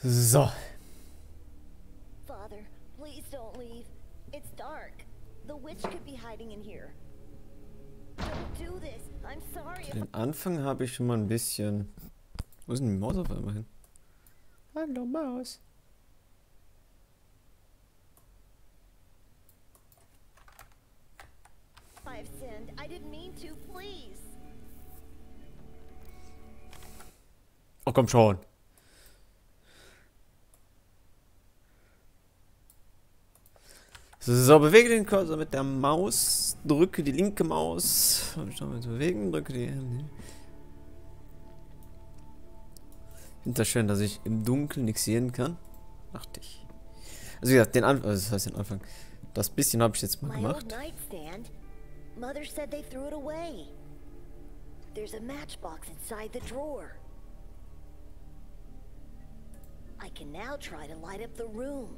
So. Father, please don't leave. It's dark. The witch could be hiding in here. Don't do this. I'm sorry. Den Anfang habe ich schon mal ein bisschen... Wo ist denn die Maus auf einmal hin? Hallo Maus. I've sinned. I didn't mean to. Please. Oh, komm schon. So, bewege den Cursor mit der Maus. Drücke die linke Maus. Schauen wir uns bewegen. Drücke die... Ich finde das schön, dass ich im Dunkeln nichts sehen kann. Dachte ich. Also wie gesagt, den Anfang... das heißt den Anfang. Das bisschen habe ich jetzt mal gemacht. Mother said they threw it away. There's a matchbox inside the drawer. I can now try to light up the room.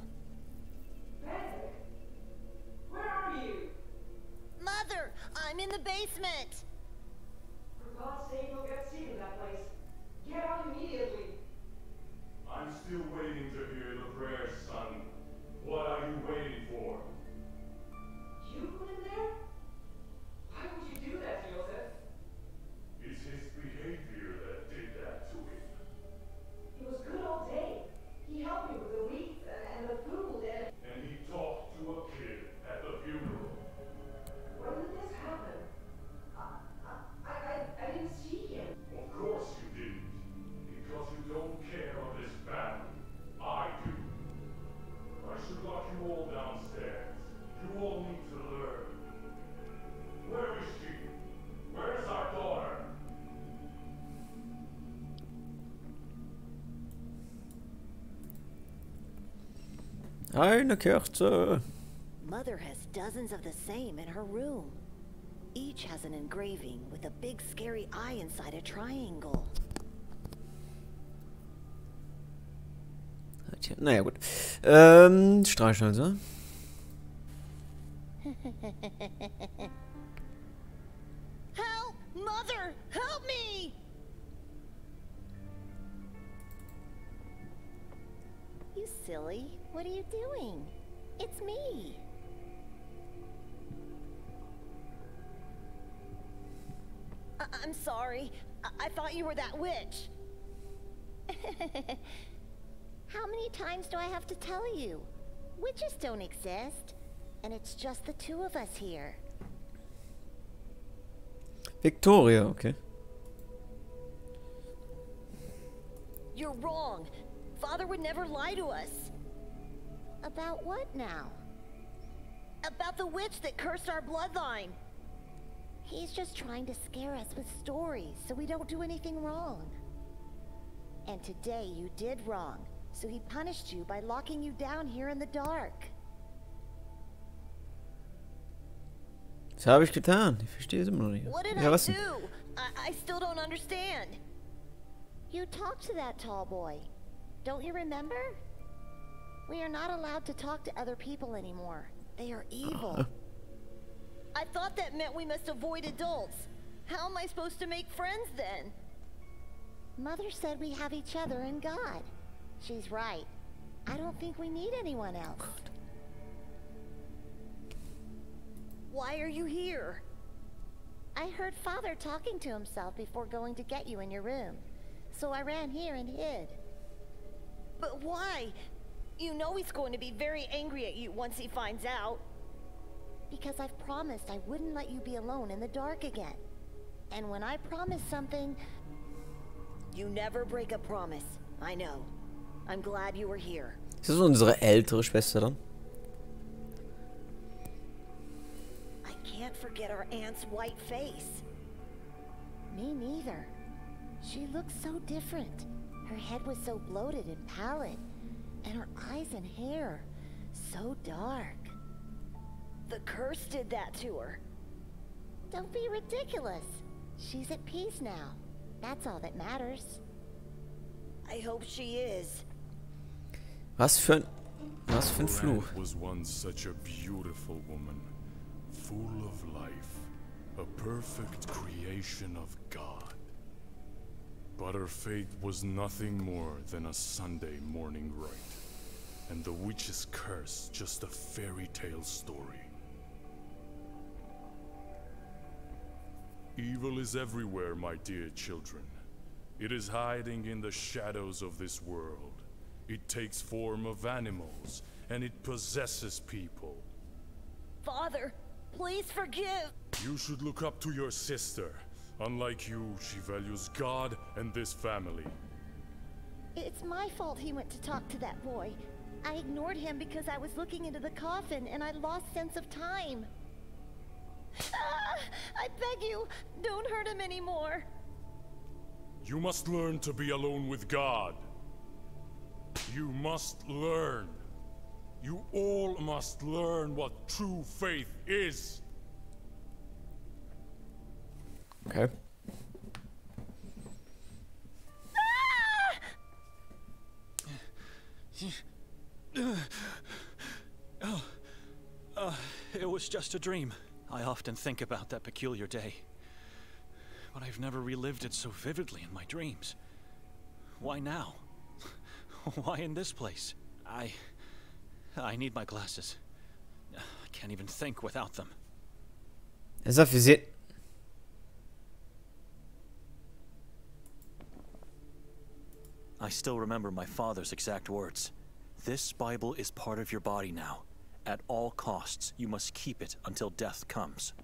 Where are you? Mother, I'm in the basement. For God's sake, you'll get sick in that place. Get out immediately. I'm still waiting to hear the prayers, son. What are you waiting for? You put him there? Why would you do that, Joseph? It's his behavior that did that to him. He was good all day. He helped me with the wheat and the food And he talked to a kid at the funeral. When did this happen? I didn't see him. Of course you didn't. Because you don't care of this family. I do. I should lock you all downstairs. You all need to learn. Where is she? Where's our daughter? Eine Kerze. Mother has dozens of the same in her room. Each has an engraving with a big scary eye inside a triangle. Naja, gut. Streichhölzer. Help! Mother! Help me! You silly. What are you doing? It's me. I'm sorry. I thought you were that witch. How many times do I have to tell you? Witches don't exist. And it's just the two of us here. Victoria, okay. You're wrong. Father would never lie to us. About what now? About the witch that cursed our bloodline. He's just trying to scare us with stories so we don't do anything wrong. And today you did wrong, so he punished you by locking you down here in the dark. Das habe ich getan. Ich verstehe es immer noch nicht. What did Ja, I was denn? do? I still don't understand. You talked to that tall boy. Don't you remember? We are not allowed to talk to other people anymore. They are evil. I thought that meant we must avoid adults. How am I supposed to make friends then? Mother said we have each other and God. She's right. I don't think we need anyone else. Why are you here? I heard Father talking to himself before going to get you in your room. So I ran here and hid. But why? You know he's going to be very angry at you once he finds out. Because I've promised I wouldn't let you be alone in the dark again. And when I promise something... You never break a promise. I know. I'm glad you were here. Ist das unsere ältere Schwester dann? I can't forget our aunt's white face. Me neither. She looked so different. Her head was so bloated and pallid. And her eyes and hair, so dark. The curse did that to her. Don't be ridiculous. She's at peace now. That's all that matters. I hope she is. Was für ein Fluch. Was once such a beautiful woman, full of life, a perfect creation of God. But her fate was nothing more than a Sunday morning rite, and the witch's curse just a fairy tale story. Evil is everywhere, my dear children. It is hiding in the shadows of this world. It takes form of animals, and it possesses people. Father, please forgive. You should look up to your sister. Unlike you, she values God and this family. It's my fault he went to talk to that boy. I ignored him because I was looking into the coffin and I lost sense of time. Ah, I beg you, don't hurt him anymore. You must learn to be alone with God. You must learn. You all must learn what true faith is. Okay. It was just a dream. I often think about that peculiar day, but I've never relived it so vividly in my dreams. Why now? Why in this place? I need my glasses. I can't even think without them. As if is it. I still remember my father's exact words. This Bible is part of your body now. At all costs, you must keep it until death comes.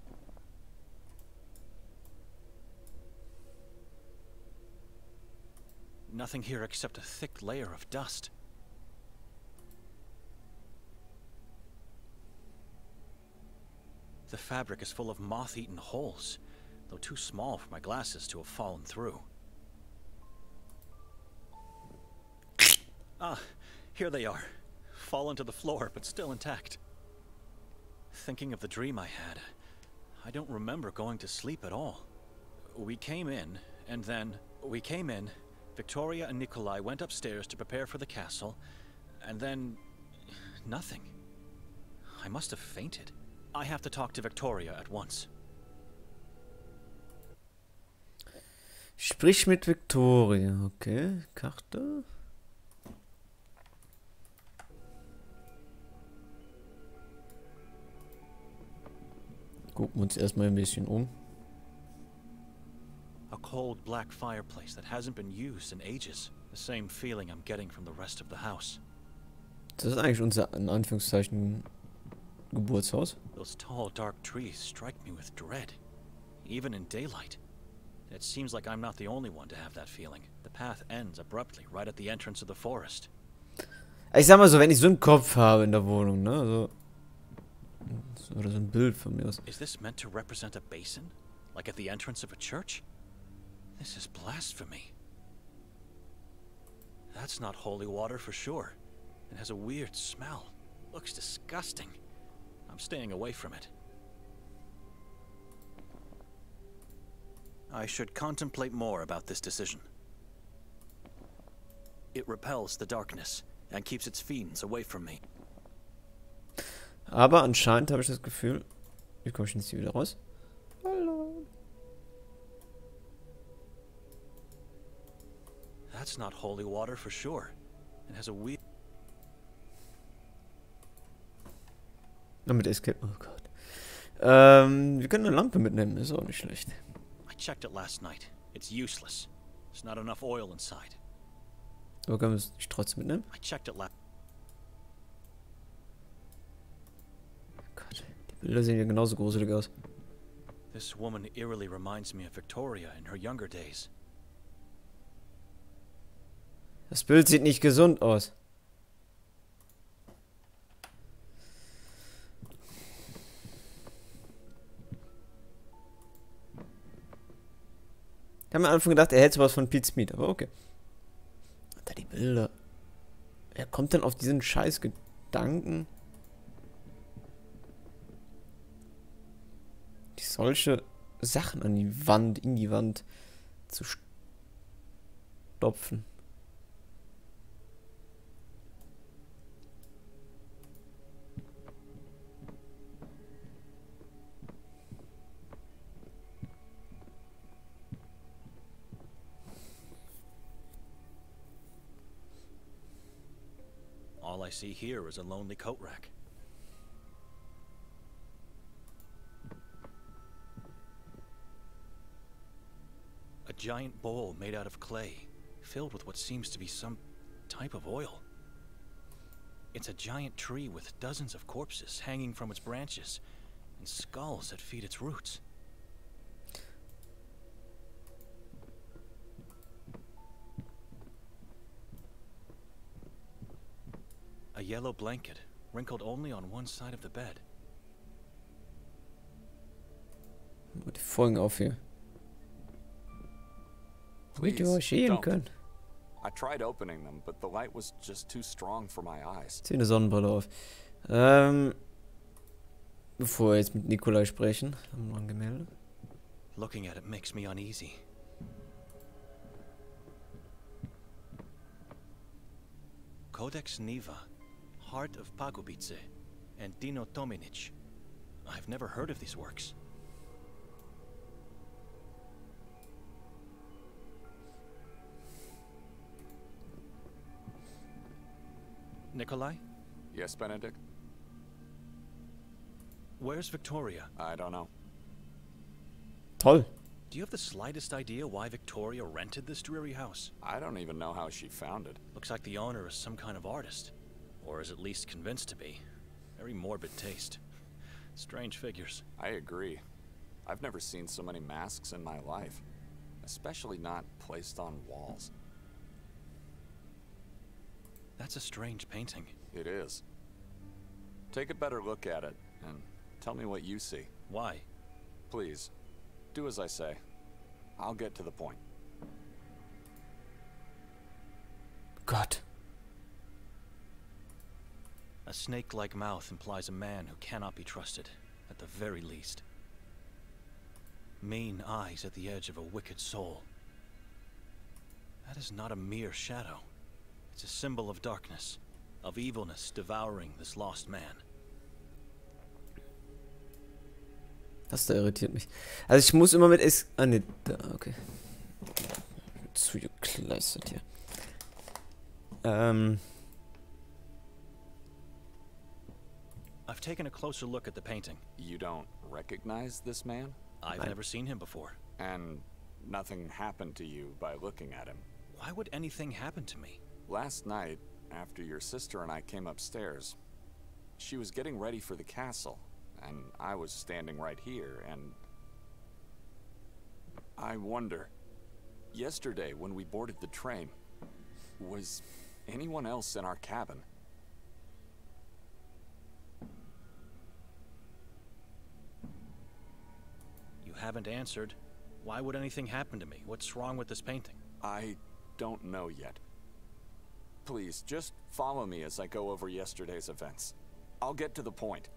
Nothing here except a thick layer of dust. The fabric is full of moth-eaten holes, though too small for my glasses to have fallen through. Ah, here they are. Fallen to the floor, but still intact. Thinking of the dream I had, I don't remember going to sleep at all. We came in, Victoria and Nikolai went upstairs to prepare for the castle, and then... nothing. I must have fainted. I have to talk to Victoria at once. Sprich mit Victoria. Okay, Karte. Gucken wir uns erstmal ein bisschen um. A cold black fireplace that hasn't been used in ages. The same feeling I'm getting from the rest of the house. Das ist eigentlich unser, in Anführungszeichen, Geburtshaus. Those tall, dark trees strike me with dread. Even in daylight. It seems like I'm not the only one to have that feeling. The path ends abruptly right at the entrance of the forest. Ich sag mal so, wenn ich so einen Kopf habe in der Wohnung, ne, so... Oder so ein Bild von mir aus. Is this meant to represent a basin? Like at the entrance of a church? This is blasphemy. That's not holy water for sure. It has a weird smell. Looks disgusting. I'm staying away from it. I should contemplate more about this decision. It repels the darkness and keeps its fiends away from me. Aber anscheinend habe ich das Gefühl... Wie komme ich denn jetzt hier wieder raus? Hallo. That's not holy water for sure. It has a weird... Damit Escape... Oh Gott. Wir können eine Lampe mitnehmen, ist auch nicht schlecht. I checked it last night. It's useless. There's not enough oil inside. Aber können wir es nicht trotzdem mitnehmen? I checked it last... Gott, die Bilder sehen ja genauso gruselig aus. This woman eerily reminds me of Victoria in her younger days. Das Bild sieht nicht gesund aus. Ich habe mir am Anfang gedacht, er hätte sowas von Pete Smith, aber okay. Alter, die Bilder. Wer kommt denn auf diesen scheiß Gedanken, die solche Sachen an die Wand, in die Wand zu stopfen? I see here is a lonely coat rack. A giant bowl made out of clay, filled with what seems to be some type of oil. It's a giant tree with dozens of corpses hanging from its branches, and skulls that feed its roots. A yellow blanket, wrinkled only on one side of the bed. Die Folgen auf hier. Wie du euch sehen don't. können. I tried opening them, but the light was just too strong for my eyes. Zieh eine Sonnenbrille auf. Bevor wir jetzt mit Nikolai sprechen, haben wir noch ein Gemälde. Looking at it makes me uneasy. Codex Niva, Heart of Pagobice, and Dino Tominic. I've never heard of these works. Nikolai? Yes, Benedict? Where's Victoria? I don't know. Toll. Do you have the slightest idea why Victoria rented this dreary house? I don't even know how she found it. Looks like the owner is some kind of artist. Or is at least convinced to be. Very morbid taste. Strange figures. I agree. I've never seen so many masks in my life. Especially not placed on walls. That's a strange painting. It is. Take a better look at it, and tell me what you see. Why? Please, do as I say. I'll get to the point. Gott. A snake-like mouth implies a man who cannot be trusted, at the very least. Mean eyes at the edge of a wicked soul. That is not a mere shadow. It's a symbol of darkness, of evilness devouring this lost man. Das da irritiert mich. Also ich muss immer mit S... Ah ne, da, okay. Zu gekleistert hier. I've taken a closer look at the painting. You don't recognize this man? I've never seen him before. And nothing happened to you by looking at him? Why would anything happen to me? Last night, after your sister and I came upstairs, she was getting ready for the castle, and I was standing right here, and I wonder, yesterday when we boarded the train, was anyone else in our cabin? You haven't answered. Why would anything happen to me? What's wrong with this painting? I don't know yet. Please, just follow me as I go over yesterday's events. I'll get to the point.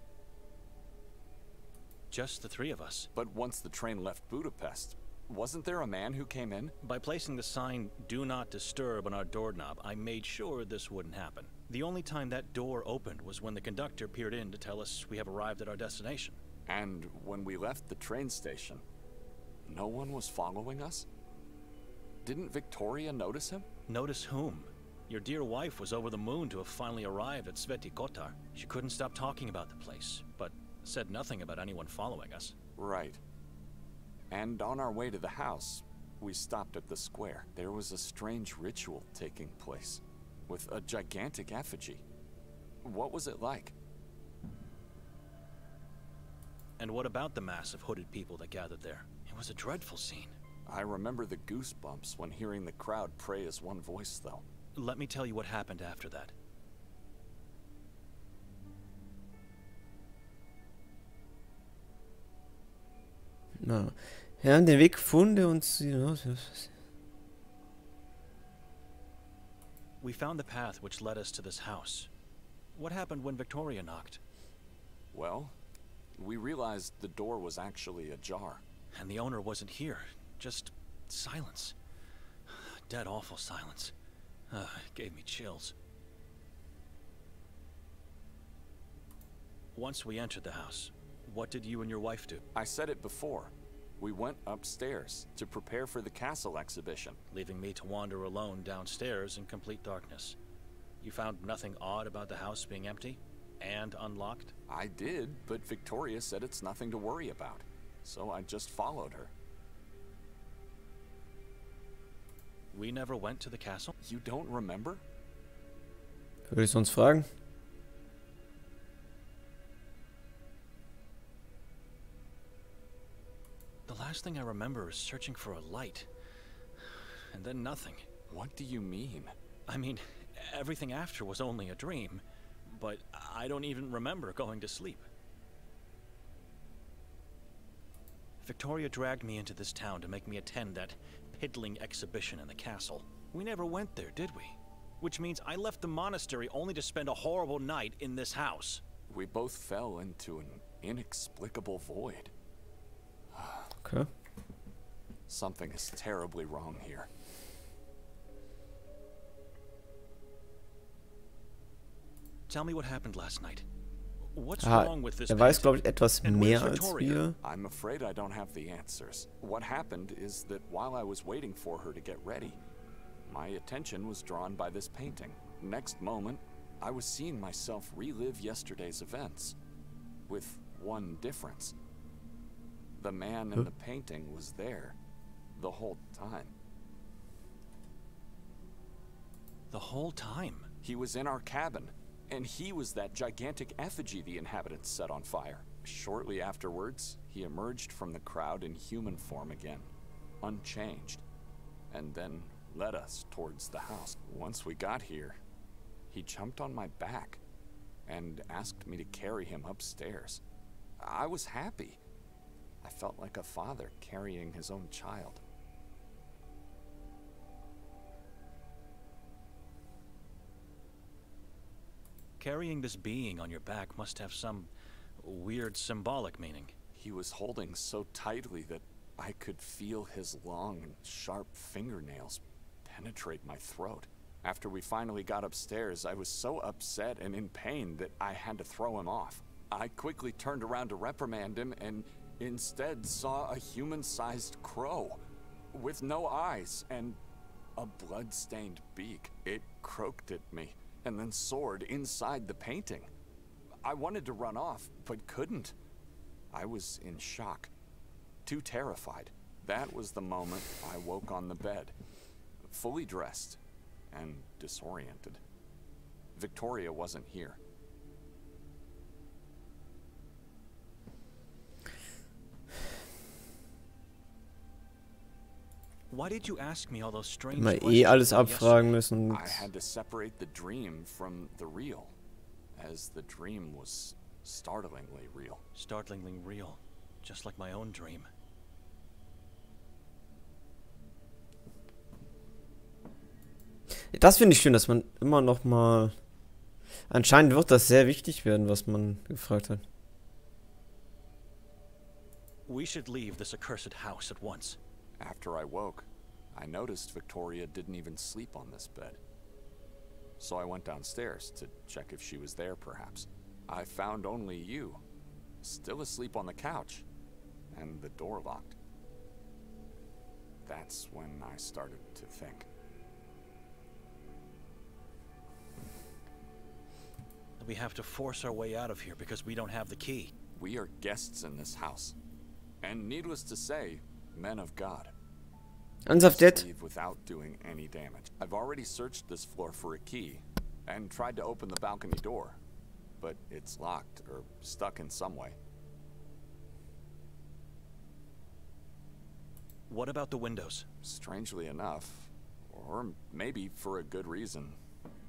Just the three of us. But once the train left Budapest, wasn't there a man who came in? By placing the sign, "Do not disturb" on our doorknob, I made sure this wouldn't happen. The only time that door opened was when the conductor peered in to tell us we have arrived at our destination. And when we left the train station, no one was following us? Didn't Victoria notice him? Notice whom? Your dear wife was over the moon to have finally arrived at Kotar. She couldn't stop talking about the place, but said nothing about anyone following us. Right. And on our way to the house, we stopped at the square. There was a strange ritual taking place, with a gigantic effigy. What was it like? And what about the mass of hooded people that gathered there? It was a dreadful scene. I remember the goosebumps when hearing the crowd pray as one voice, though. Let me tell you what happened after that. Na. Wir haben den Weg gefunden und... We found the path which led us to this house. What happened when Victoria knocked? Well, we realized the door was actually ajar. And the owner wasn't here. Just silence. Dead awful silence. It gave me chills. Once we entered the house, what did you and your wife do? I said it before. We went upstairs to prepare for the castle exhibition. Leaving me to wander alone downstairs in complete darkness. You found nothing odd about the house being empty and unlocked? I did, but Victoria said it's nothing to worry about. So I just followed her. We never went to the castle? You don't remember? Würde ich sonst fragen? The last thing I remember is searching for a light. And then nothing. What do you mean? I mean, everything after was only a dream. But I don't even remember going to sleep. Victoria dragged me into this town to make me attend that piddling exhibition in the castle. We never went there, did we? Which means I left the monastery only to spend a horrible night in this house. We both fell into an inexplicable void. Okay. Something is terribly wrong here. Tell me what happened last night. What's wrong with this weiß, painting? glaube ich, etwas And mehr where's als Victoria? wir. I'm afraid I don't have the answers. What happened is that while I was waiting for her to get ready, my attention was drawn by this painting. Next moment, I was seeing myself relive yesterday's events. With one difference. The man in the painting was there the whole time. The whole time? He was in our cabin, and he was that gigantic effigy the inhabitants set on fire. Shortly afterwards, he emerged from the crowd in human form again, unchanged, and then led us towards the house. Once we got here, he jumped on my back and asked me to carry him upstairs. I was happy. I felt like a father carrying his own child. Carrying this being on your back must have some weird symbolic meaning. He was holding so tightly that I could feel his long and sharp fingernails penetrate my throat. After we finally got upstairs, I was so upset and in pain that I had to throw him off. I quickly turned around to reprimand him and instead saw a human-sized crow with no eyes and a blood-stained beak. It croaked at me and then soared inside the painting. I wanted to run off, but couldn't. I was in shock, too terrified. That was the moment I woke on the bed, fully dressed and disoriented. Victoria wasn't here. Why did you ask me all those strange Immer questions alles about abfragen yesterday? müssen. I had to separate the dream from the real, as the dream was startlingly real. Startlingly real, just like my own dream. Das finde ich schön, dass man immer noch mal... Anscheinend wird das sehr wichtig werden, was man gefragt hat. We should leave this accursed house at once. After I woke, I noticed Victoria didn't even sleep on this bed. So I went downstairs to check if she was there, perhaps. I found only you, still asleep on the couch, and the door locked. That's when I started to think. We have to force our way out of here because we don't have the key. We are guests in this house. And needless to say, men of God. Ernsthaft jetzt? Leave without doing any damage. I've already searched this floor for a key and tried to open the balcony door, but it's locked or stuck in some way. What about the windows? Strangely enough, or maybe for a good reason,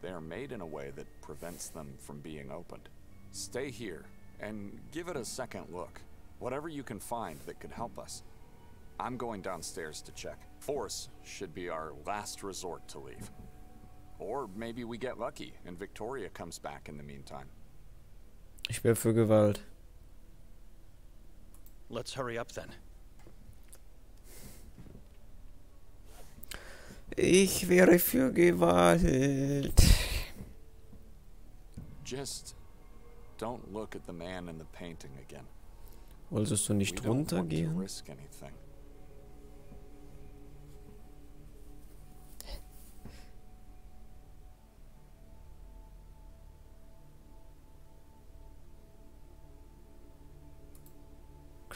they are made in a way that prevents them from being opened. Stay here and give it a second look. Whatever you can find that could help us. I'm going downstairs to check. Force should be our last resort to leave. Or maybe we get lucky and Victoria comes back in the meantime. Ich wäre für Gewalt. Let's hurry up then. Ich wäre für Gewalt. Just don't look at the man in the painting again. Wolltest du We nicht don't want to runtergehen? risk anything.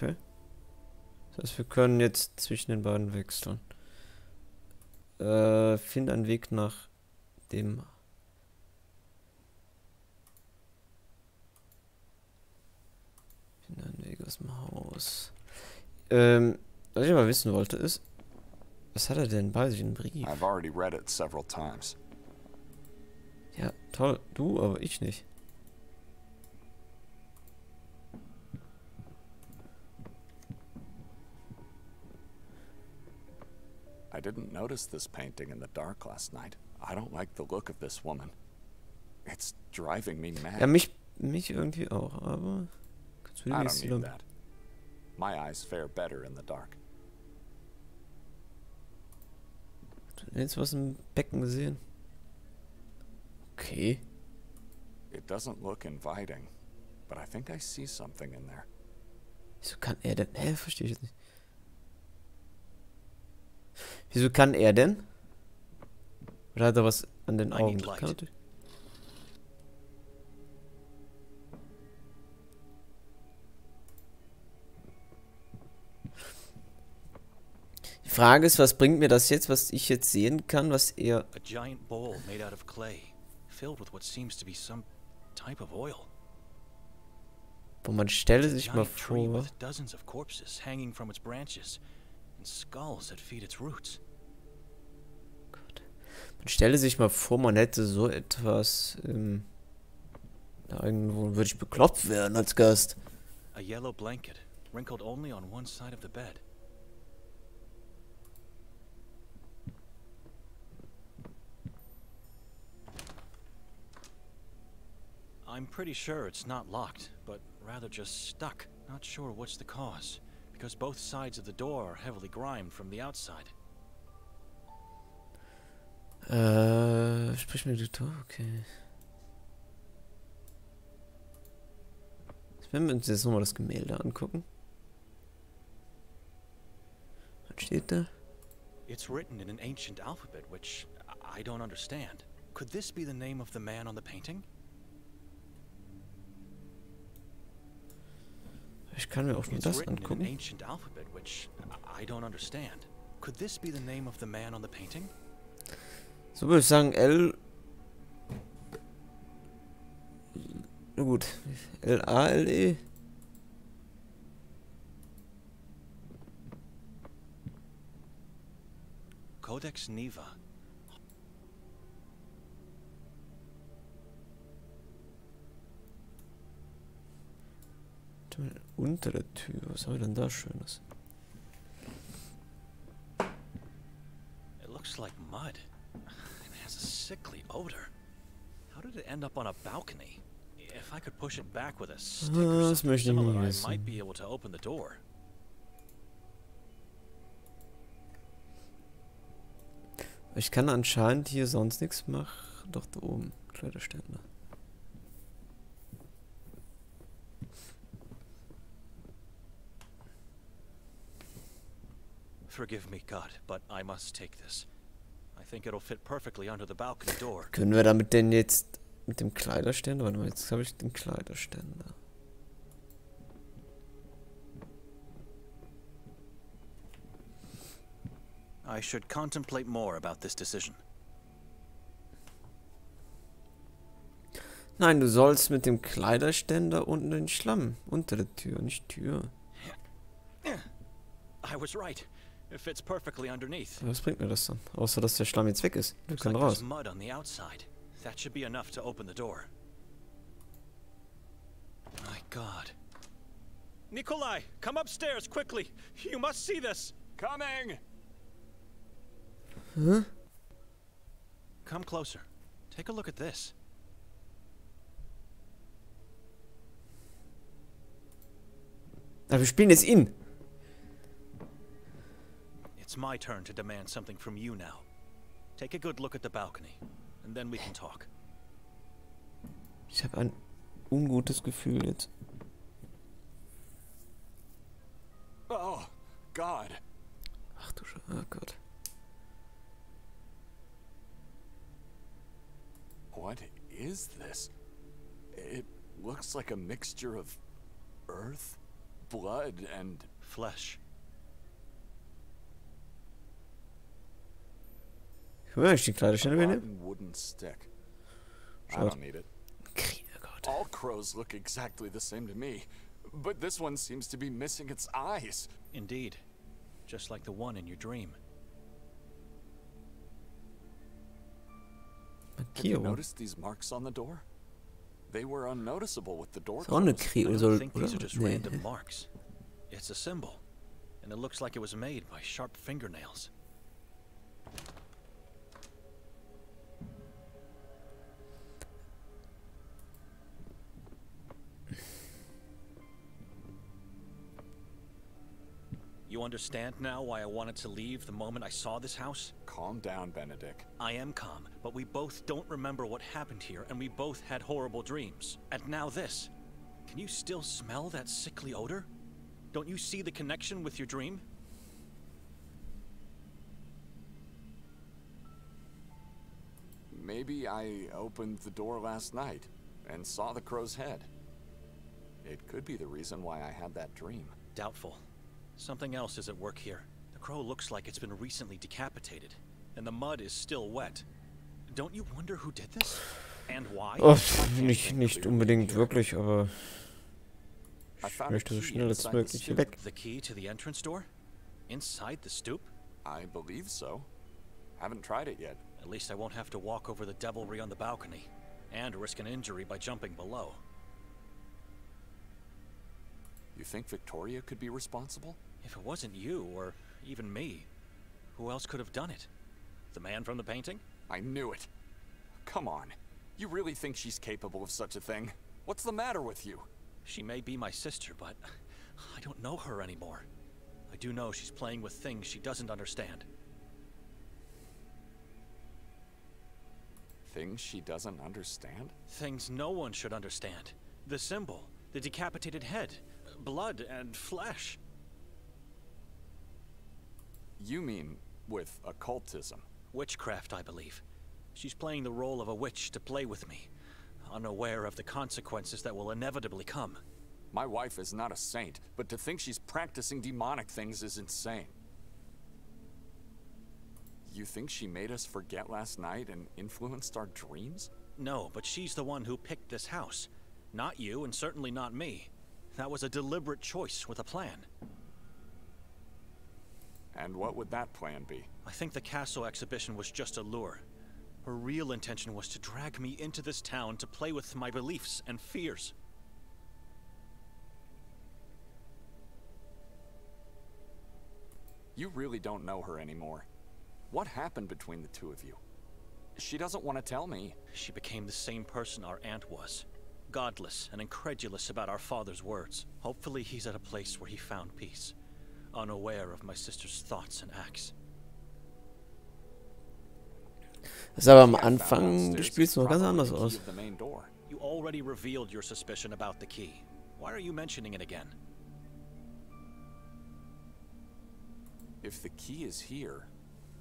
Okay. Das heißt, wir können jetzt zwischen den beiden wechseln. Find einen Weg nach dem... Find einen Weg aus dem Haus. Was ich mal wissen wollte ist, was hat er denn bei sich, einen Brief? I've already read it several times. Ja, toll. Du, aber ich nicht. I didn't notice this painting in the dark last night. I don't like the look of this woman. It's driving me mad. Ja, mich irgendwie auch, aber... Kannst du I die don't nächste need Lampe... that. My eyes fare better in the dark. Jetzt was im Becken gesehen. Okay. It doesn't look inviting, but I think I see something in there. Wieso kann er denn? Hä, verstehe ich jetzt nicht. Wieso kann er denn? Oder hat er was an den Augen? Kann natürlich- Die Frage ist, was bringt mir das jetzt, was ich jetzt sehen kann, was er... A giant bowl made out of clay, filled with what seems to be some type of oil. Wo man stelle It's a sich mal giant tree vor... with dozens of corpses hanging from its branches and skulls that feed its roots. Man stelle sich mal vor, man hätte so etwas... da irgendwo würde ich bekloppt werden als Gast. A yellow blanket, wrinkled only on one side of the bed. I'm pretty sure it's not locked, but rather just stuck. Not sure what's the cause, because both sides of the door are heavily grimed from the outside. Sprich mit Editor, okay. Wenn wir uns jetzt nochmal das Gemälde angucken. Was steht da? It's written in an ancient alphabet, which I don't understand. Could this be the name of the man on the painting? Ich kann mir auch nur It's das written in an angucken. ancient alphabet, which I don't understand. Could this be the name of the man on the painting? So würde ich sagen, L... Na gut. L-A-L-E. Codex Neva. Unter der Tür. Was haben wir denn da Schönes? It looks like mud. It has a sickly odor. How did it end up on a balcony? If I could push it back with a stick or Das something möchte ich nie similar, I wissen. might be able to open the door. Ich kann anscheinend hier sonst nichts machen. Doch, da oben. Kleiderständer. Forgive me, God, but I must take this. I think it'll fit perfectly under the balcony door. Können wir damit denn jetzt mit dem Kleiderständer? Warte mal, jetzt habe ich den Kleiderständer. I should contemplate more about this decision. Nein, du sollst mit dem Kleiderständer unten den Schlamm. Unter der Tür, nicht Tür. I was right. It fits perfectly underneath. Was bringt mir das dann? Außer, dass der Schlamm jetzt weg ist. Wir Looks können like there's raus. mud on the outside. That should be enough to open the door. My God. Nikolai, come upstairs quickly. You must see this. Coming! Hä? Come closer. Take a look at this. Aber wir spielen jetzt ihn. It's my turn to demand something from you now. Take a good look at the balcony, and then we can talk. Ich habe ein ungutes Gefühl jetzt. Oh, God. Ach du oh Gott. What is this? It looks like a mixture of earth, blood and... flesh. Ja, ich die kleine a Stelle mitnehmen. rotten wooden stick. I Schaut. don't need it. Kriegergott. All crows look exactly the same to me, but this one seems to be missing its eyes. Indeed. Just like the one in your dream. Have you Markierung. noticed these marks on the door? They were unnoticeable with the door Ist auch eine closed. I Krieg don't think oder? these are just Nee. random marks. It's a symbol. And it looks like it was made by sharp fingernails. You understand now why I wanted to leave the moment I saw this house? Calm down, Benedict. I am calm, but we both don't remember what happened here, and we both had horrible dreams. And now this. Can you still smell that sickly odor? Don't you see the connection with your dream? Maybe I opened the door last night and saw the crow's head. It could be the reason why I had that dream. Doubtful. Something else is at work here. The crow looks like it's been recently decapitated, and the mud is still wet. Don't you wonder who did this? And why? Oh, nicht unbedingt wirklich, aber I ich found a möchte so key schnell als inside the möglich hier stoop. weg. The key to the entrance door? Inside the stoop? I believe so. Haven't tried it yet. At least I won't have to walk over the devilry on the balcony, and risk an injury by jumping below. You think Victoria could be responsible? If it wasn't you, or even me, who else could have done it? The man from the painting? I knew it. Come on. You really think she's capable of such a thing? What's the matter with you? She may be my sister, but I don't know her anymore. I do know she's playing with things she doesn't understand. Things she doesn't understand? Things no one should understand. The symbol, the decapitated head, blood and flesh. You mean with occultism? Witchcraft, I believe. She's playing the role of a witch to play with me, unaware of the consequences that will inevitably come. My wife is not a saint, but to think she's practicing demonic things is insane. You think she made us forget last night and influenced our dreams? No, but she's the one who picked this house. Not you, and certainly not me. That was a deliberate choice with a plan. And what would that plan be? I think the castle exhibition was just a lure. Her real intention was to drag me into this town to play with my beliefs and fears. You really don't know her anymore. What happened between the two of you? She doesn't want to tell me. She became the same person our aunt was. Godless and incredulous about our father's words. Hopefully he's at a place where he found peace. Unaware of my sister's thoughts and acts. Das sah aber am Anfang des Spiels noch ganz anders aus. You already revealed your suspicion about the key. Why are you mentioning it again? If the key is here,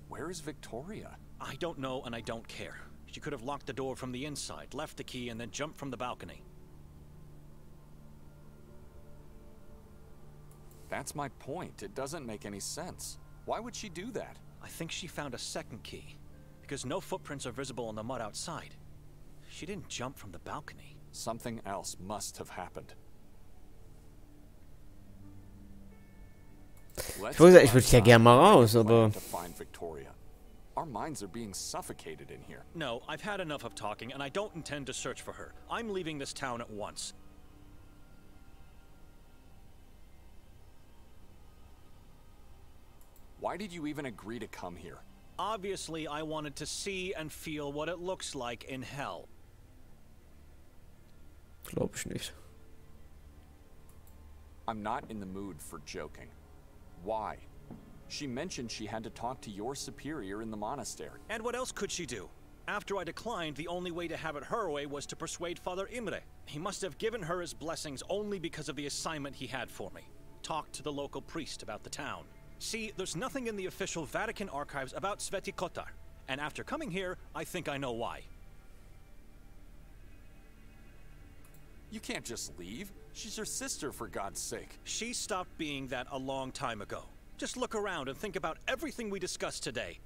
where is Victoria? I don't know and I don't care. She could have locked the door from the inside, left the key, and then jumped from the balcony. That's my point. It doesn't make any sense. Why would she do that? I think she found a second key, because no footprints are visible on the mud outside. She didn't jump from the balcony. Something else must have happened. Ich würde ja gerne mal raus, aber To find Victoria. Our minds are being suffocated in here. No, I've had enough of talking, and I don't intend to search for her. I'm leaving this town at once. Why did you even agree to come here? Obviously, I wanted to see and feel what it looks like in hell. glaube ich nicht. I'm not in the mood for joking. Why? She mentioned she had to talk to your superior in the monastery. And what else could she do? After I declined, the only way to have it her way was to persuade Father Imre. He must have given her his blessings only because of the assignment he had for me. Talk to the local priest about the town. See, there's nothing in the official Vatican archives about Sveti Kotar. And after coming here, I think I know why. You can't just leave. She's your sister, for God's sake. She stopped being that a long time ago. Just look around and think about everything we discussed today.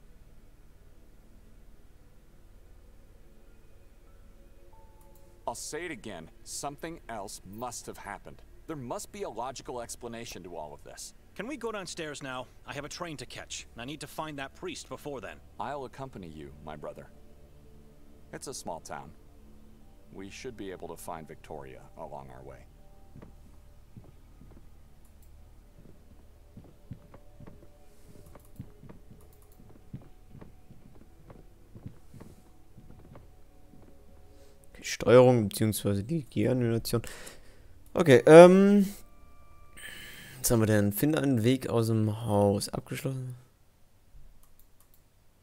I'll say it again. Something else must have happened. There must be a logical explanation to all of this. Can we go downstairs now? I have a train to catch. I need to find that priest before then. I'll accompany you, my brother. It's a small town. We should be able to find Victoria along our way. Die Steuerung bzw. die Gehirnanimation. Okay, was haben wir denn? Finde einen Weg aus dem Haus. Abgeschlossen.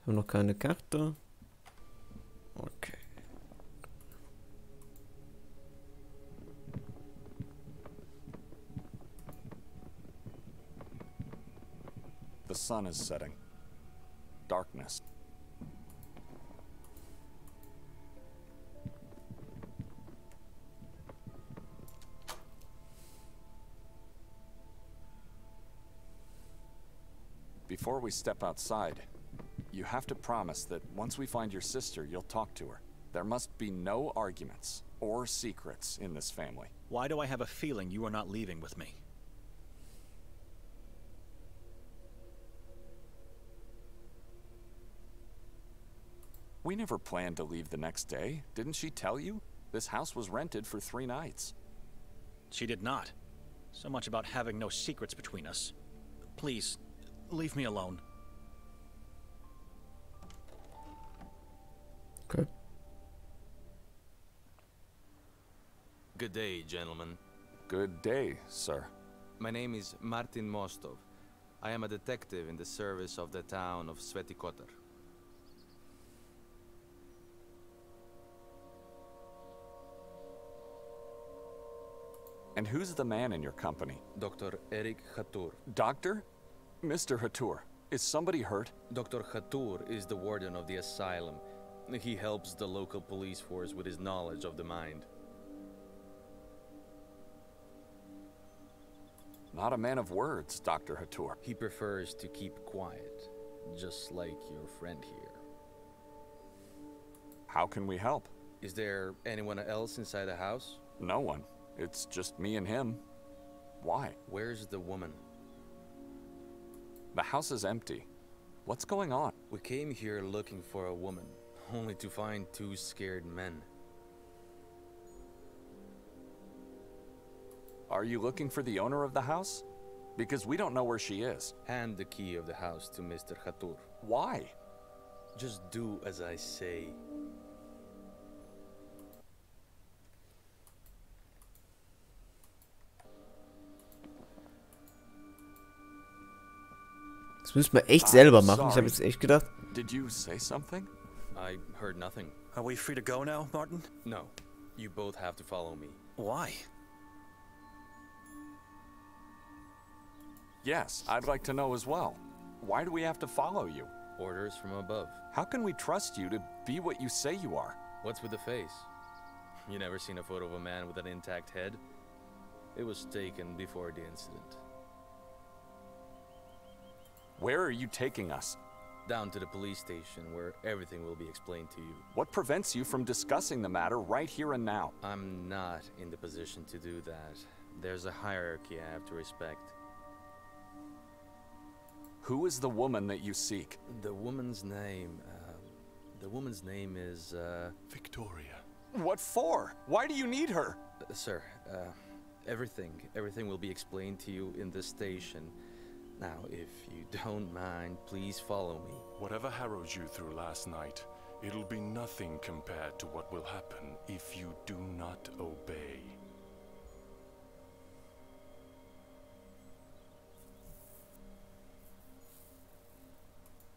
Haben noch keine Karte. Okay. The sun is setting. Darkness. Before we step outside, you have to promise that once we find your sister, you'll talk to her. There must be no arguments or secrets in this family. Why do I have a feeling you are not leaving with me? We never planned to leave the next day. Didn't she tell you? This house was rented for 3 nights. She did not. So much about having no secrets between us. Please, leave me alone. Okay. Good day, gentlemen. Good day, sir. My name is Martin Mostov. I am a detective in the service of the town of Sveti Kotar. And who's the man in your company? Dr. Erik Hatur. Doctor? Mr. Hatur, is somebody hurt? Dr. Hatur is the warden of the asylum. He helps the local police force with his knowledge of the mind. Not a man of words, Dr. Hatur. He prefers to keep quiet, just like your friend here. How can we help? Is there anyone else inside the house? No one. It's just me and him. Why? Where's the woman? The house is empty. What's going on? We came here looking for a woman, only to find 2 scared men. Are you looking for the owner of the house? Because we don't know where she is. Hand the key of the house to Mr. Hatur. Why? Just do as I say. Das müssen wir echt selber machen. Ich habe jetzt echt gedacht. Did you say something? I heard nothing. Are we free to go now, Martin? No. You both have to follow me. Why? Yes, I'd like to know as well. Why do we have to follow you? Orders from above. How can we trust you to be what you say you are? What's with the face? You never seen a photo of a man with an intact head? It was taken before the incident. Where are you taking us? Down to the police station, where everything will be explained to you. What prevents you from discussing the matter right here and now? I'm not in the position to do that. There's a hierarchy I have to respect. Who is the woman that you seek? The woman's name is, Victoria. What for? Why do you need her? Sir, everything will be explained to you in the station. Now, if you don't mind, please follow me. Whatever harrowed you through last night, it'll be nothing compared to what will happen if you do not obey.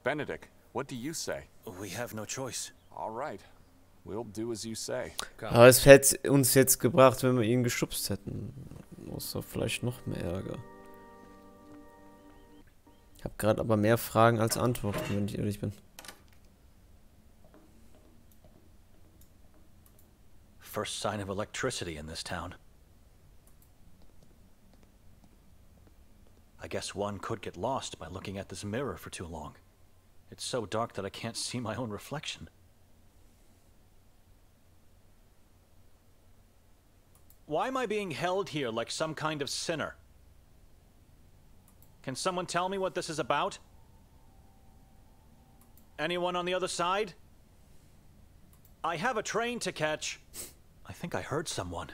Benedict, what do you say? We have no choice. All right. We'll do as you say. Aber es hätte uns jetzt gebracht, wenn wir ihn geschubst hätten. Außer vielleicht noch mehr Ärger. Ich habe gerade aber mehr Fragen als Antworten, wenn ich ehrlich bin. first sign of electricity in this town. I guess one could get lost by looking at this mirror for too long. It's so dark that I can't see my own reflection. Why am I being held here like some kind of sinner? Can someone tell me what this is about? Anyone on the other side? I have a train to catch. I think I heard someone.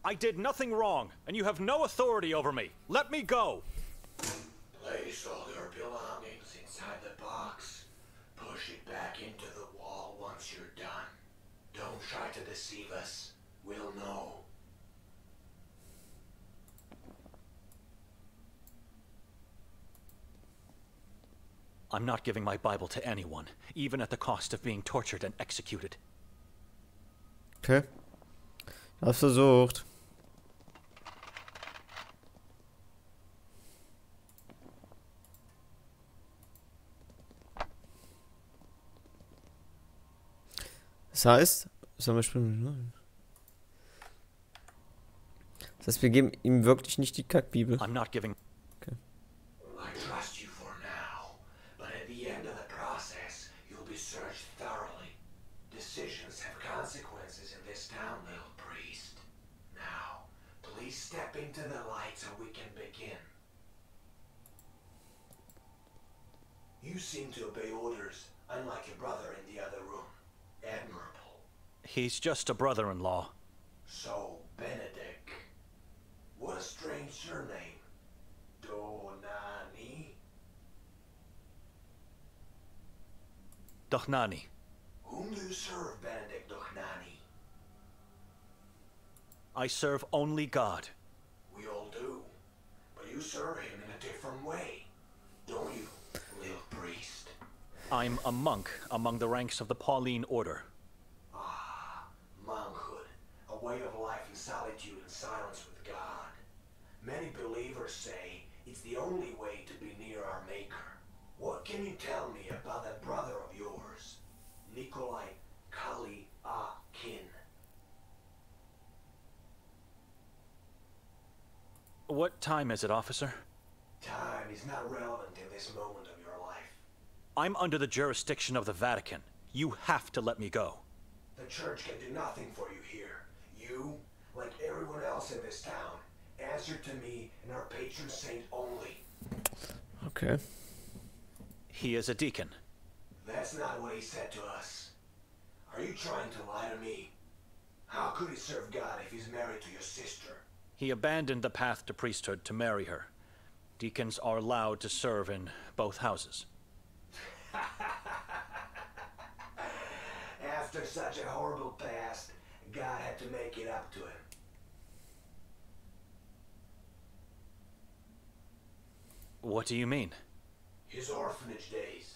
I did nothing wrong, and you have no authority over me. Let me go. Place all your belongings inside the box. Push it back into the wall once you're done. Don't try to deceive us. We'll know. I'm not giving my Bible to anyone, even at the cost of being tortured and executed. Okay. Ich hab's versucht. Das heißt, sollen wir springen? Das heißt, wir geben ihm wirklich nicht die Kackbibel. I'm not giving. Okay. I trust you for now, but at the end of the process, you'll be searched thoroughly. Decisions have consequences in this town, little priest. Now, please step into the light so we can begin. You seem to obey orders, unlike your brother in the other room. Admirable. He's just a brother-in-law. So, Benedict. What a strange surname. Donani? Dochnani. Whom do you serve, Benedict Dochnani? I serve only God. We all do. But you serve him in a different way, don't you, little priest? I'm a monk among the ranks of the Pauline Order. Ah, monkhood. A way of life in solitude and silence with God. Many believers say it's the only way to be near our Maker. What can you tell me about that brother of yours, Nikolai Kali-A-Kin? What time is it, officer? Time is not relevant in this moment of your life. I'm under the jurisdiction of the Vatican. You have to let me go. The church can do nothing for you here. You, like everyone else in this town, answer to me and our patron saint only. Okay. He is a deacon. That's not what he said to us. Are you trying to lie to me? How could he serve God if he's married to your sister? He abandoned the path to priesthood to marry her. Deacons are allowed to serve in both houses. After such a horrible past, God had to make it up to him. What do you mean? His orphanage days.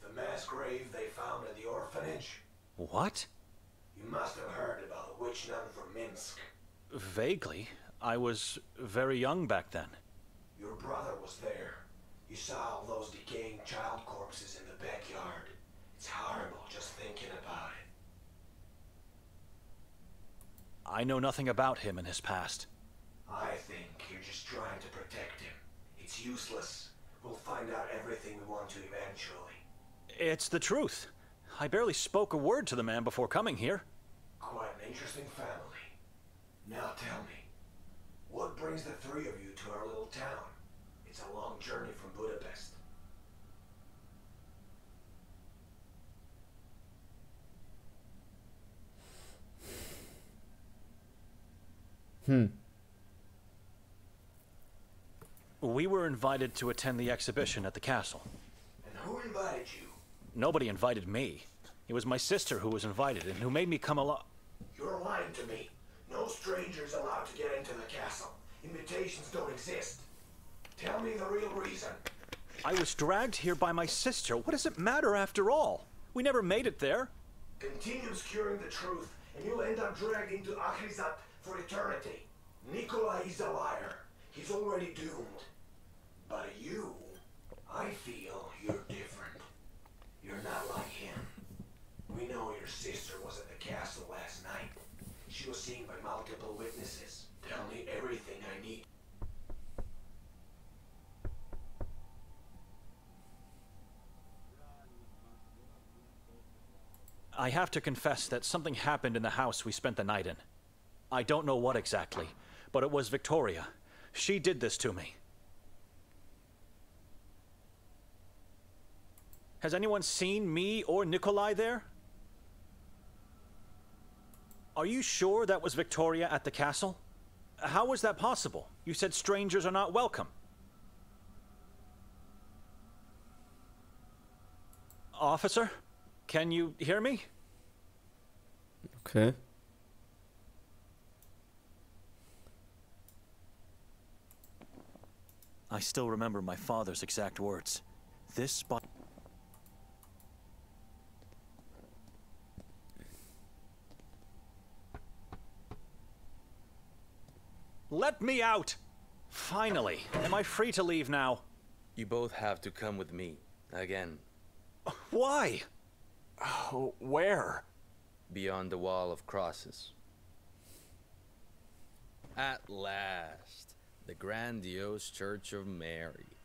The mass grave they found at the orphanage. What? You must have heard about the witch nun from Minsk. Vaguely. I was very young back then. Your brother was there. You saw all those decaying child corpses in the backyard. It's horrible just thinking about it. I know nothing about him and his past. I think you're just trying to protect him. It's useless. We'll find out everything we want to eventually. It's the truth. I barely spoke a word to the man before coming here. Quite an interesting family. Now tell me, what brings the three of you to our little town? It's a long journey from Budapest. We were invited to attend the exhibition at the castle. And who invited you? Nobody invited me. It was my sister who was invited and who made me come along. You're lying to me. No strangers allowed to get into the castle. Invitations don't exist. Tell me the real reason. I was dragged here by my sister. What does it matter after all? We never made it there. Continue obscuring the truth, and you'll end up dragged into Akhrizat for eternity. Nikolai is a liar. He's already doomed. But you, I feel you're different. You're not like him. We know your sister was at the I have to confess that something happened in the house we spent the night in. I don't know what exactly, but it was Victoria. She did this to me. Has anyone seen me or Nikolai there? Are you sure that was Victoria at the castle? How was that possible? You said strangers are not welcome. Officer, can you hear me? Okay. I still remember my father's exact words. This spot... Let me out! Finally, am I free to leave now? You both have to come with me. Again. Why? Oh, where? Beyond the wall of crosses. At last, the grandiose Church of Mary.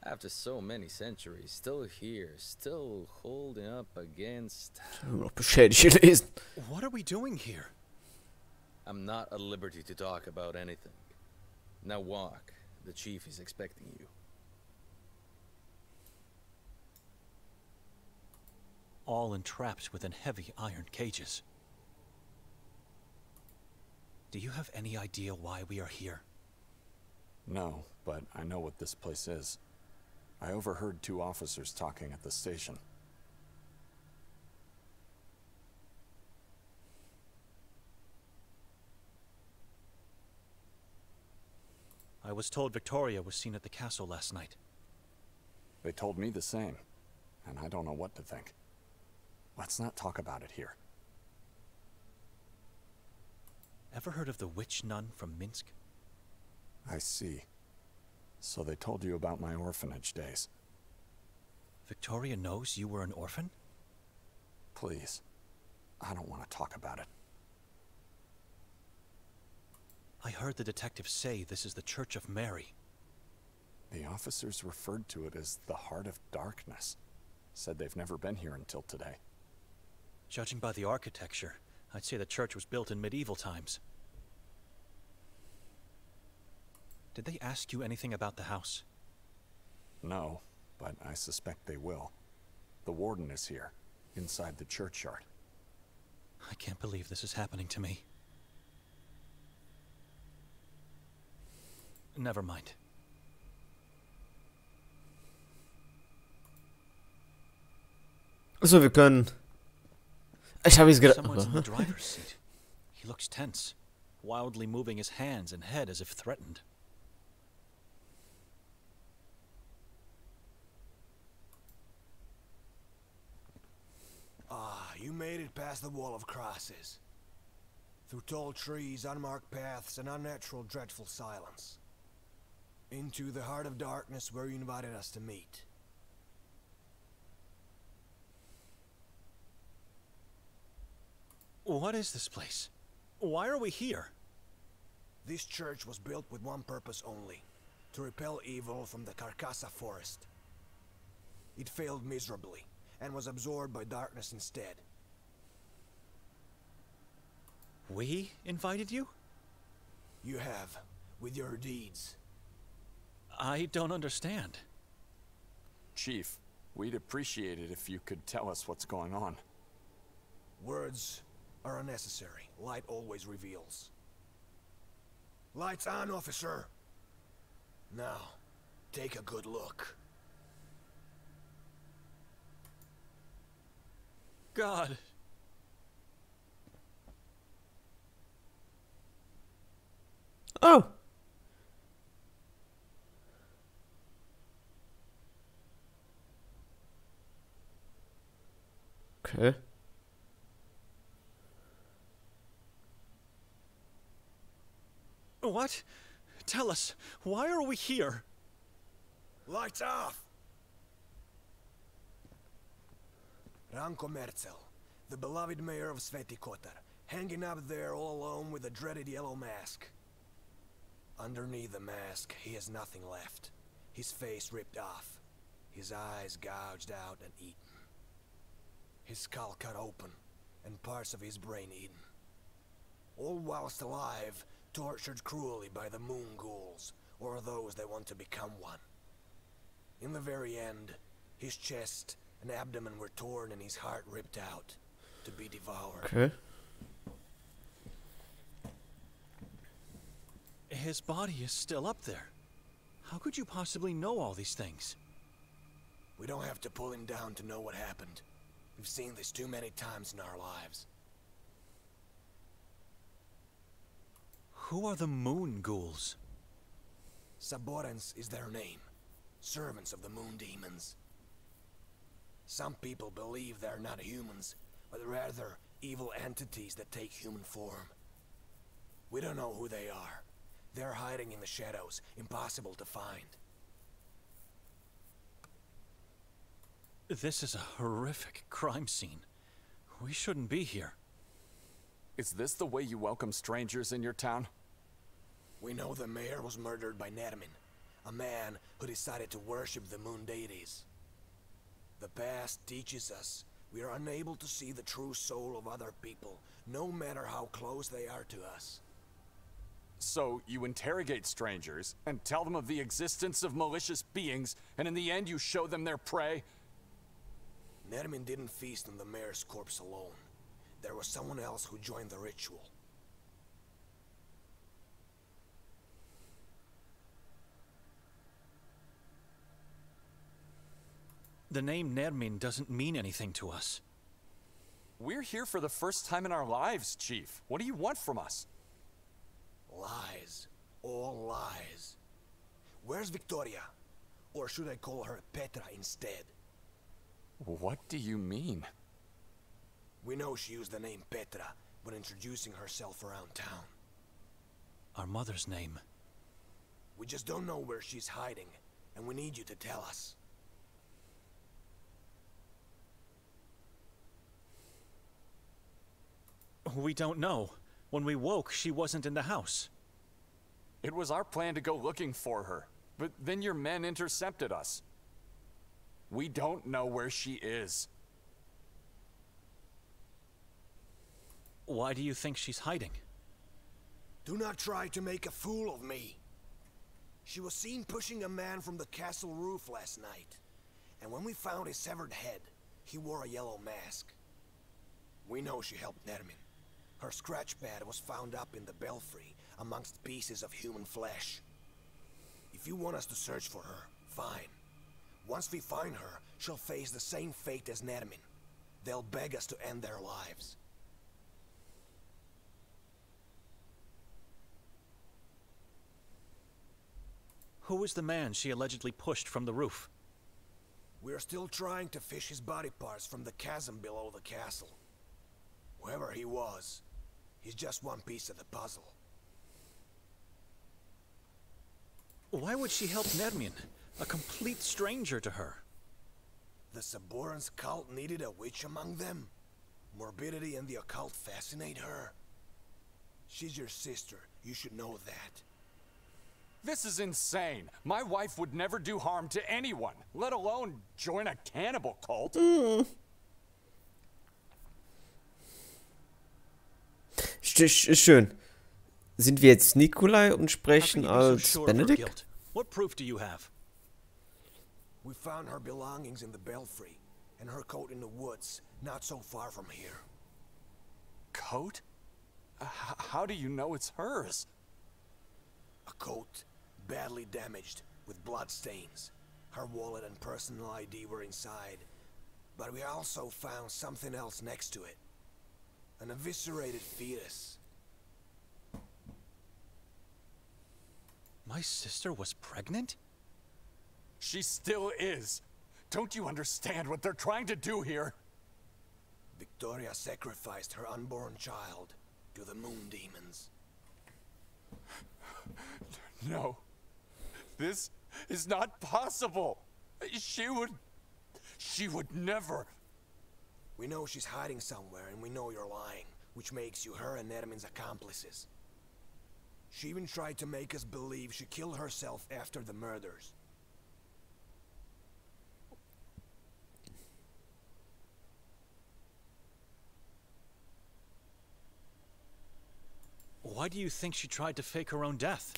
After so many centuries, still here, still holding up against... What are we doing here? I'm not at liberty to talk about anything. Now walk. The chief is expecting you. All entrapped within heavy iron cages. Do you have any idea why we are here? No, but I know what this place is. I overheard 2 officers talking at the station. I was told Victoria was seen at the castle last night. They told me the same, and I don't know what to think. Let's not talk about it here. Ever heard of the witch nun from Minsk? I see. So they told you about my orphanage days. Victoria knows you were an orphan? Please. I don't want to talk about it. I heard the detectives say this is the Church of Mary. The officers referred to it as the Heart of Darkness. Said they've never been here until today. Judging by the architecture, I'd say the church was built in medieval times. Did they ask you anything about the house? No, but I suspect they will. The warden is here, inside the churchyard. I can't believe this is happening to me. Never mind. Also, wir können... Ich habe jetzt Someone's in the driver's seat. He looks tense, wildly moving his hands and head as if threatened. Ah, you made it past the wall of crosses. Through tall trees, unmarked paths, and unnatural, dreadful silence. Into the heart of darkness where you invited us to meet. What is this place? Why are we here? This church was built with one purpose only. To repel evil from the Carcassa forest. It failed miserably, and was absorbed by darkness instead. We invited you? You have, with your deeds. I don't understand. Chief, we'd appreciate it if you could tell us what's going on. Words are unnecessary. Light always reveals. Lights on, officer! Now, take a good look. God. Oh! Okay. What? Tell us, why are we here? Lights off! Ranko Merzel, the beloved mayor of Sveti Kotar, hanging up there all alone with a dreaded yellow mask. Underneath the mask, he has nothing left. His face ripped off, his eyes gouged out and eaten. His skull cut open, and parts of his brain eaten. All whilst alive, tortured cruelly by the moon ghouls, or those that want to become one. In the very end, his chest and abdomen were torn and his heart ripped out, to be devoured. Okay. His body is still up there. How could you possibly know all these things? We don't have to pull him down to know what happened. We've seen this too many times in our lives. Who are the moon ghouls? Saborans is their name. Servants of the moon demons. Some people believe they're not humans, but rather evil entities that take human form. We don't know who they are. They're hiding in the shadows, impossible to find. This is a horrific crime scene. We shouldn't be here. Is this the way you welcome strangers in your town? We know the mayor was murdered by Nermin, a man who decided to worship the moon deities. The past teaches us we are unable to see the true soul of other people, no matter how close they are to us. So you interrogate strangers and tell them of the existence of malicious beings, and in the end you show them their prey? Nermin didn't feast on the mayor's corpse alone. There was someone else who joined the ritual. The name Nermin doesn't mean anything to us. We're here for the first time in our lives, Chief. What do you want from us? Lies. All lies. Where's Victoria? Or should I call her Petra instead? What do you mean? We know she used the name Petra when introducing herself around town. Our mother's name. We just don't know where she's hiding, and we need you to tell us. We don't know. When we woke, she wasn't in the house. It was our plan to go looking for her, but then your men intercepted us. We don't know where she is. Why do you think she's hiding? Do not try to make a fool of me. She was seen pushing a man from the castle roof last night, and when we found his severed head, he wore a yellow mask. We know she helped Nermin. Her scratch pad was found up in the belfry, amongst pieces of human flesh. If you want us to search for her, fine. Once we find her, she'll face the same fate as Nermin. They'll beg us to end their lives. Who was the man she allegedly pushed from the roof? We're still trying to fish his body parts from the chasm below the castle. Whoever he was, he's just one piece of the puzzle. Why would she help Nermin, a complete stranger to her? The Saborans cult needed a witch among them. Morbidity and the occult fascinate her. She's your sister. You should know that. This is insane. My wife would never do harm to anyone, let alone join a cannibal cult. Schön. Sind wir jetzt Nikolai und sprechen als Benedikt? What proof do you have? We found her belongings in the belfry, and her coat in the woods, not so far from here. Coat? How do you know it's hers? A coat, badly damaged, with blood stains. Her wallet and personal ID were inside, but we also found something else next to it. An eviscerated fetus. My sister was pregnant? She still is. Don't you understand what they're trying to do here? Victoria sacrificed her unborn child to the moon demons. No. This is not possible. She would never. We know she's hiding somewhere, and we know you're lying, which makes you her and Nermin's accomplices. She even tried to make us believe she killed herself after the murders. Why do you think she tried to fake her own death?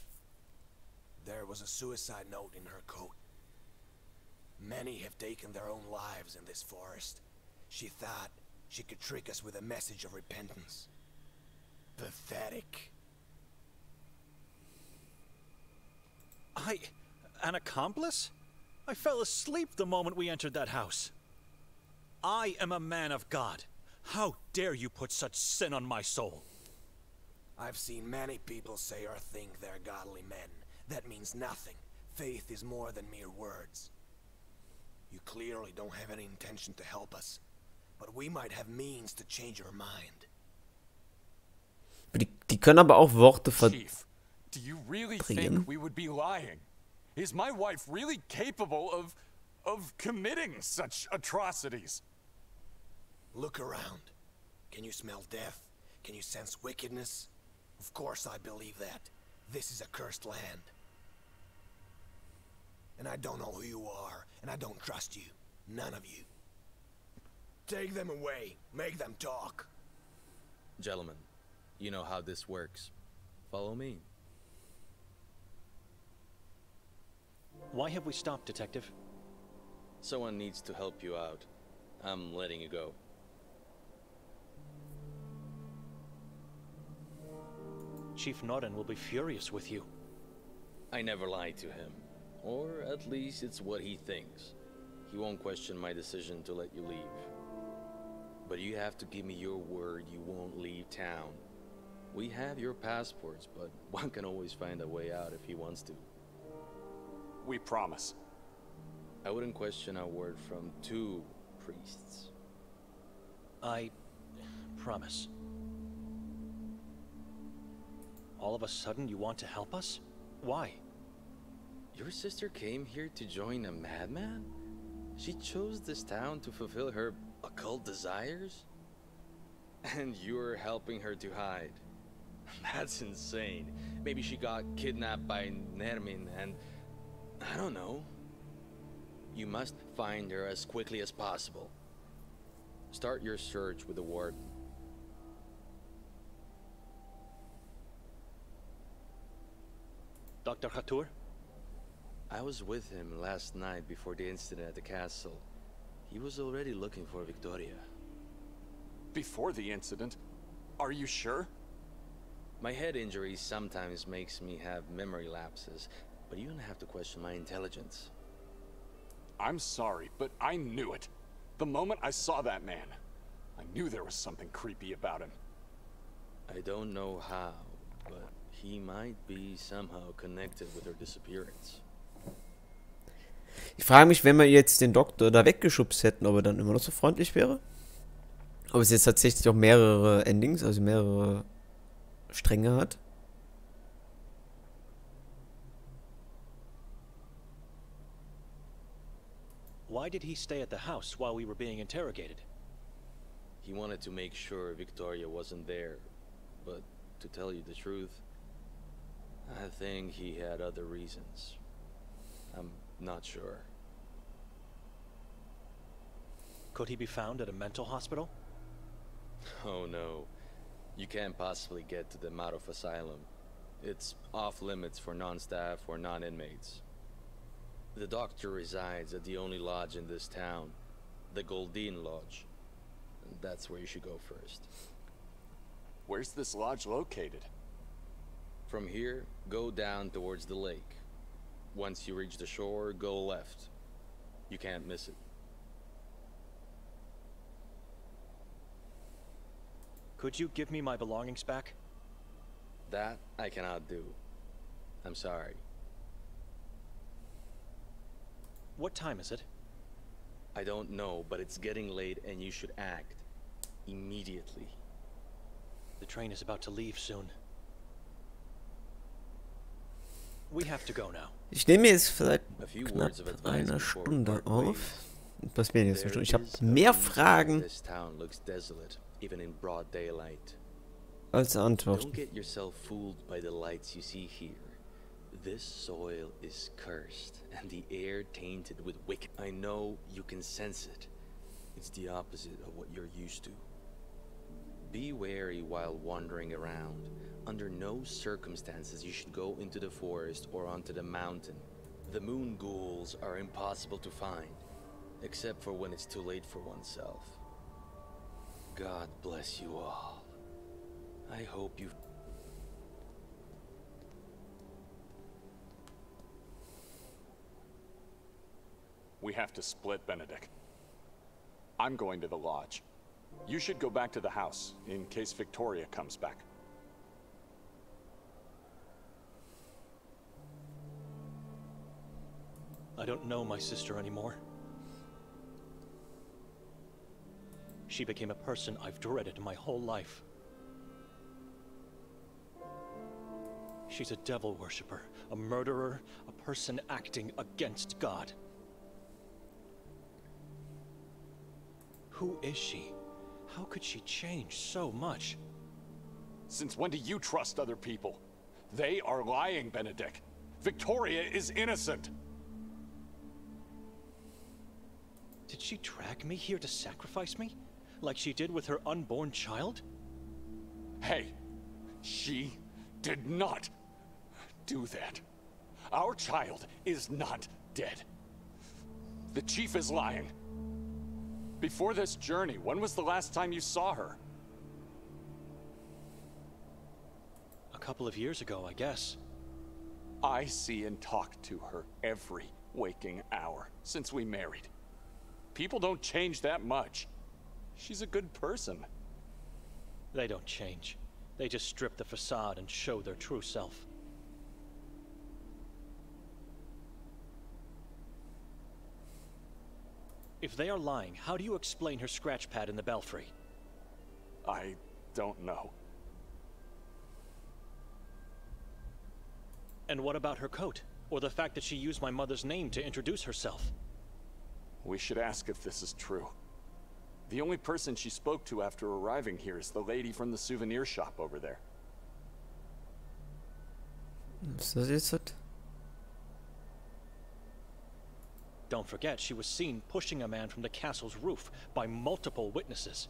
There was a suicide note in her coat. Many have taken their own lives in this forest. She thought she could trick us with a message of repentance. Pathetic. An accomplice? I fell asleep the moment we entered that house. I am a man of God. How dare you put such sin on my soul? I've seen many people say or think they're godly men. That means nothing. Faith is more than mere words. You clearly don't have any intention to help us, but we might have means to change your mind. Die können aber auch Worte Chief, do you really verdrehen. think we would be lying? Is my wife really capable of committing such atrocities? Look around. Can you smell death? Can you sense wickedness? Of course I believe that. This is a cursed land. And I don't know who you are, and I don't trust you. None of you. Take them away. Make them talk. Gentlemen, you know how this works. Follow me. Why have we stopped, Detective? Someone needs to help you out. I'm letting you go. Chief Norton will be furious with you. I never lied to him. Or at least it's what he thinks. He won't question my decision to let you leave. But you have to give me your word you won't leave town. We have your passports, but one can always find a way out if he wants to. We promise. I wouldn't question a word from 2 priests. I promise. All of a sudden you want to help us? Why? Your sister came here to join a madman? She chose this town to fulfill her occult desires? And you're helping her to hide. That's insane. Maybe she got kidnapped by Nermin and... I don't know. You must find her as quickly as possible. Start your search with the warden. Dr. Kotar? I was with him last night before the incident at the castle. He was already looking for Victoria. Before the incident? Are you sure? My head injury sometimes makes me have memory lapses, but you don't have to question my intelligence. I'm sorry, but I knew it. The moment I saw that man, I knew there was something creepy about him. I don't know how, but he might be somehow connected with her disappearance. Ich frage mich, wenn wir jetzt den Doktor da weggeschubst hätten, ob er dann immer noch so freundlich wäre? Ob es jetzt tatsächlich auch mehrere Endings, also mehrere Stränge hat? Why did he stay at the house while we were being interrogated? He wanted to make sure Victoria wasn't there, but to tell you the truth, I think he had other reasons. I'm not sure. Could he be found at a mental hospital? Oh no, you can't possibly get to the Madoff Asylum. It's off limits for non-staff or non-inmates. The doctor resides at the only lodge in this town, the Goldine Lodge. That's where you should go first. Where's this lodge located? From here, go down towards the lake. Once you reach the shore, go left. You can't miss it. Could you give me my belongings back? That I cannot do. I'm sorry. What time is it? I don't know, but it's getting late and you should act. Immediately. The train is about to leave soon. We have to go now. Ich nehme jetzt seit knapp einer Stunde auf. Was mir jetzt eine Stunde? Ich habe mehr Fragen als Antworten. Don't get yourself fooled by the lights you see here. This soil is cursed and the air tainted with wicked. I know you can sense it. It's the opposite of what you're used to. Be wary while wandering around. Under no circumstances you should go into the forest or onto the mountain. The moon ghouls are impossible to find, except for when it's too late for oneself. God bless you all. I hope you... We have to split, Benedict. I'm going to the lodge. You should go back to the house, in case Victoria comes back. I don't know my sister anymore. She became a person I've dreaded my whole life. She's a devil worshipper, a murderer, a person acting against God. Who is she? How could she change so much? Since when do you trust other people? They are lying, Benedict. Victoria is innocent. Did she drag me here to sacrifice me? Like she did with her unborn child? Hey, she did not do that. Our child is not dead. The chief is lying. Before this journey, when was the last time you saw her? A couple of years ago, I guess. I see and talk to her every waking hour since we married. People don't change that much. She's a good person. They don't change. They just strip the facade and show their true self. If they are lying, how do you explain her scratch pad in the belfry? I don't know. And what about her coat? Or the fact that she used my mother's name to introduce herself? We should ask if this is true. The only person she spoke to after arriving here is the lady from the souvenir shop over there. Was das jetzt? Don't forget, she was seen pushing a man from the castle's roof by multiple witnesses.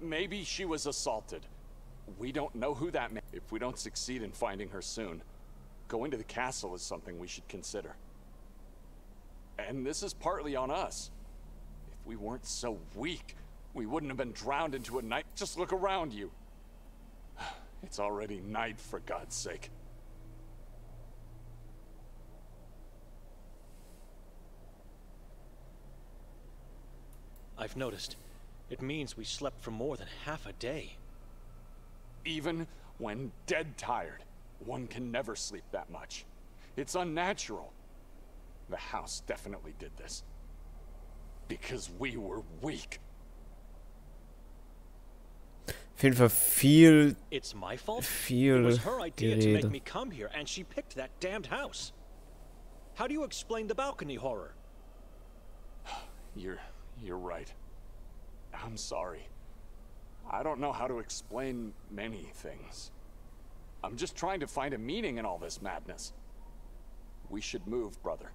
Maybe she was assaulted. We don't know who that man... If we don't succeed in finding her soon, going to the castle is something we should consider. And this is partly on us. If we weren't so weak, we wouldn't have been drowned into a night. Just look around you. It's already night, for God's sake. I've noticed. It means we slept for more than half a day. Even when dead tired, one can never sleep that much. It's unnatural. The house definitely did this. Because we were weak. Auf jeden Fall viel, It's my fault? It viel was her idea to make Gerede. me come here, and she picked that damned house. How do you explain the balcony horror? You're right. I'm sorry. I don't know how to explain many things. I'm just trying to find a meaning in all this madness. We should move, brother.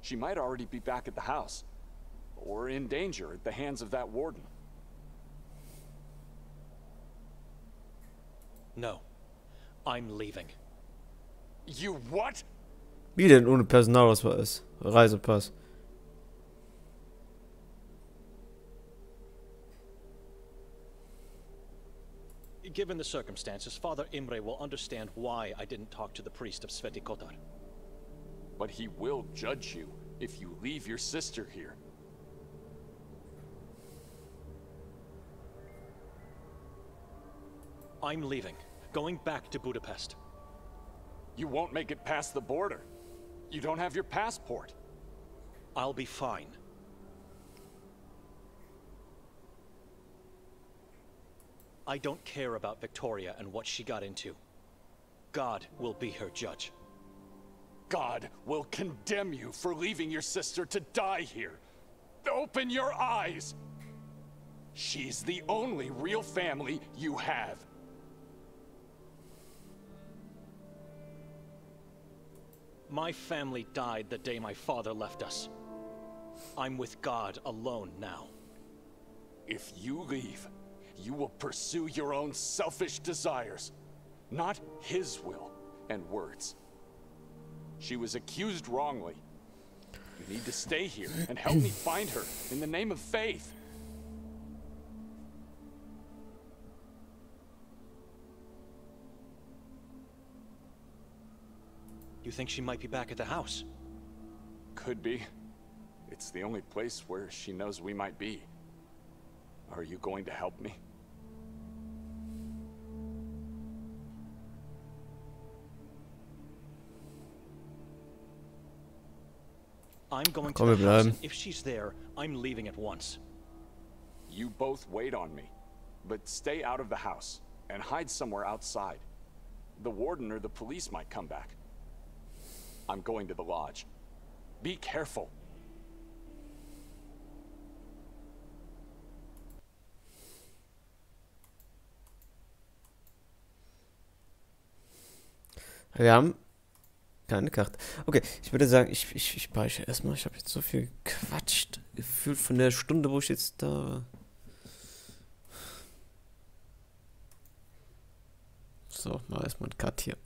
She might already be back at the house, or in danger at the hands of that warden. No. I'm leaving. You what? Wie denn ohne Personalausweis? Reisepass. Given the circumstances, Father Imre will understand why I didn't talk to the priest of Sveti Kotar. But he will judge you if you leave your sister here. I'm leaving. Going back to Budapest. You won't make it past the border. You don't have your passport. I'll be fine. I don't care about Victoria and what she got into. God will be her judge. God will condemn you for leaving your sister to die here. Open your eyes! She's the only real family you have. My family died the day my father left us. I'm with God alone now. If you leave, you will pursue your own selfish desires, not his will and words. She was accused wrongly. You need to stay here and help me find her in the name of faith. You think she might be back at the house? Could be. It's the only place where she knows we might be. Are you going to help me? I'm going Komm, to wir the house, bleiben. and if she's there, I'm leaving at once. You both wait on me, but stay out of the house and hide somewhere outside. The warden or the police might come back. I'm going to the lodge. Be careful. Wir haben keine Karte. Okay, ich würde sagen, ich speichere erstmal. Ich habe jetzt so viel gequatscht. Gefühlt von der Stunde, wo ich jetzt da war. So, mal erstmal einen Cut hier.